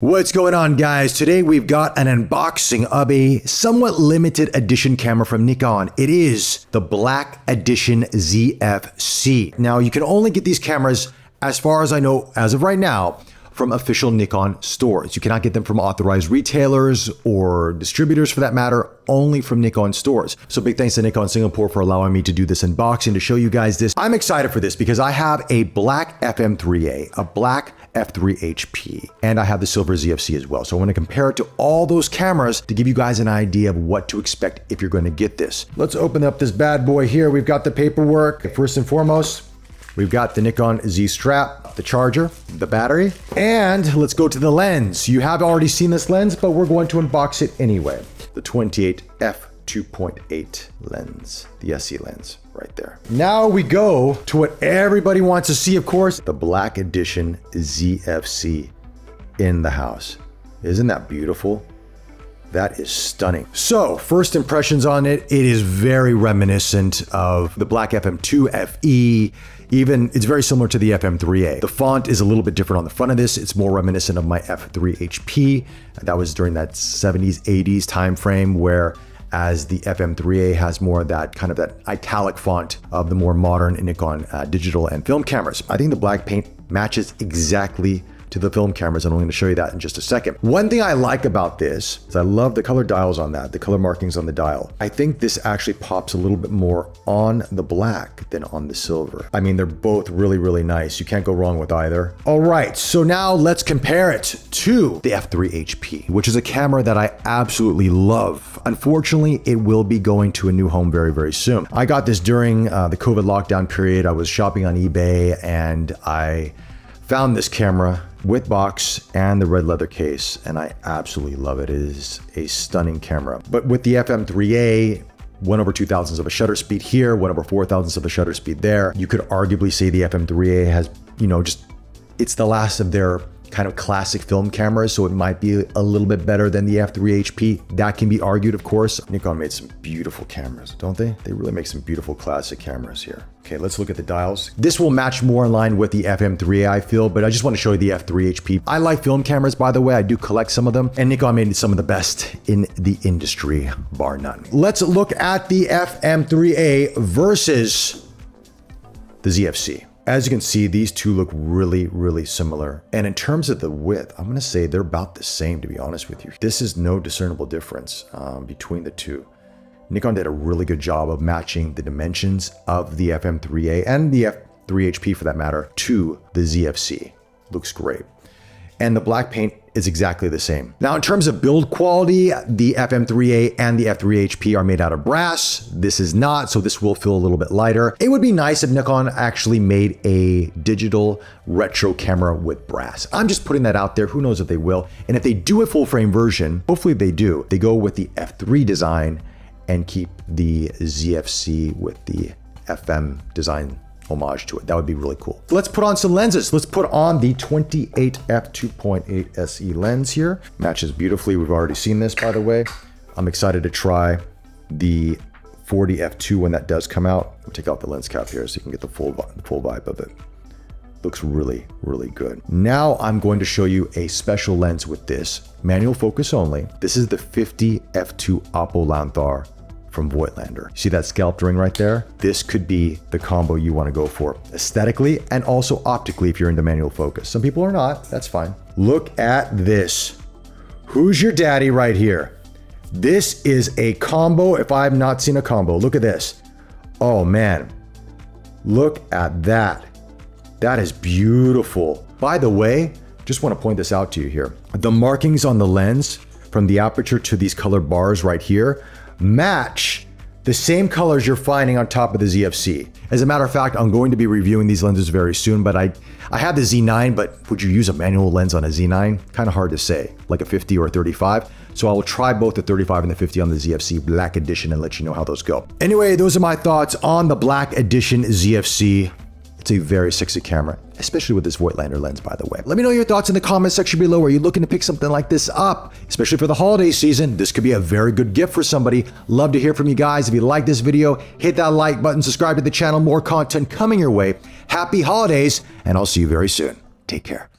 What's going on, guys? Today we've got an unboxing of a somewhat limited edition camera from Nikon. It is the Black Edition ZFC. Now, you can only get these cameras, as far as I know, as of right now, from official Nikon stores. You cannot get them from authorized retailers or distributors for that matter, only from Nikon stores. So big thanks to Nikon Singapore for allowing me to do this unboxing to show you guys this. I'm excited for this because I have a black FM3A, a black F3 HP, and I have the silver ZFC as well. So I want to compare it to all those cameras to give you guys an idea of what to expect if you're going to get this. Let's open up this bad boy here. We've got the paperwork. First and foremost, we've got the Nikon Z strap, the charger, the battery, and let's go to the lens. You have already seen this lens, but we're going to unbox it anyway. The 28 f2.8 lens, the SE lens right there. Now we go to what everybody wants to see, of course, the Black Edition ZFC in the house. Isn't that beautiful? That is stunning. So first impressions on it, it is very reminiscent of the Black FM2 FE. Even it's very similar to the FM3A. The font is a little bit different on the front of this. It's more reminiscent of my F3 HP. That was during that 70s, 80s time frame, where as the FM3A has more of that kind of that italic font of the more modern Nikon digital and film cameras. I think the black paint matches exactly to the film cameras, and I'm going to show you that in just a second. One thing I like about this is I love the color dials on that, the color markings on the dial. I think this actually pops a little bit more on the black than on the silver. I mean, they're both really, really nice. You can't go wrong with either. All right, so now let's compare it to the F3 HP, which is a camera that I absolutely love. Unfortunately, it will be going to a new home very, very soon. I got this during the COVID lockdown period. I was shopping on eBay and I found this camera with box and the red leather case, and I absolutely love it. It is a stunning camera. But with the FM3A, 1/2000 of a shutter speed here, 1/4000 of a shutter speed there, you could arguably say the FM3A has, it's the last of their kind of classic film cameras, so it might be a little bit better than the F3 HP. That can be argued, of course. Nikon made some beautiful cameras, don't they? They really make some beautiful classic cameras here. Okay, let's look at the dials. This will match more in line with the FM3A, I feel, but I just want to show you the F3 HP. I like film cameras, by the way. I do collect some of them, and Nikon made some of the best in the industry, bar none. Let's look at the FM3A versus the ZFC. As you can see, these two look really, really similar. And in terms of the width, I'm gonna say they're about the same, to be honest with you. This is no discernible difference between the two. Nikon did a really good job of matching the dimensions of the FM3A and the F3 HP for that matter to the ZFC. Looks great. And the black paint is exactly the same. Now, in terms of build quality, the FM3A and the F3 HP are made out of brass. This is not, so this will feel a little bit lighter. It would be nice if Nikon actually made a digital retro camera with brass. I'm just putting that out there. Who knows if they will. And if they do a full frame version, hopefully they do, they go with the F3 design and keep the ZFC with the FM design homage to it. That would be really cool. Let's put on some lenses. Let's put on the 28 f2.8 SE lens here. Matches beautifully. We've already seen this, by the way. I'm excited to try the 40 f2 when that does come out. I'll take out the lens cap here so you can get the full vibe of it. Looks really, really good. Now I'm going to show you a special lens with this. Manual focus only. This is the 50 f2 apo-lanthar from Voigtländer. See that scalped ring right there? This could be the combo you want to go for aesthetically and also optically if you're into manual focus. Some people are not, that's fine. Look at this. Who's your daddy right here? This is a combo if I've not seen a combo. Look at this. Oh man, look at that. That is beautiful. By the way, just want to point this out to you here. The markings on the lens from the aperture to these color bars right here match the same colors you're finding on top of the ZFC. As a matter of fact, I'm going to be reviewing these lenses very soon, but I have the Z9, but would you use a manual lens on a Z9? Kind of hard to say, like a 50 or a 35. So I will try both the 35 and the 50 on the ZFC Black Edition and let you know how those go. Anyway, those are my thoughts on the Black Edition ZFC. It's a very sexy camera, especially with this Voigtländer lens, by the way. Let me know your thoughts in the comment section below. Are you looking to pick something like this up? Especially for the holiday season, this could be a very good gift for somebody. Love to hear from you guys. If you like this video, hit that like button, subscribe to the channel, more content coming your way. Happy holidays, and I'll see you very soon. Take care.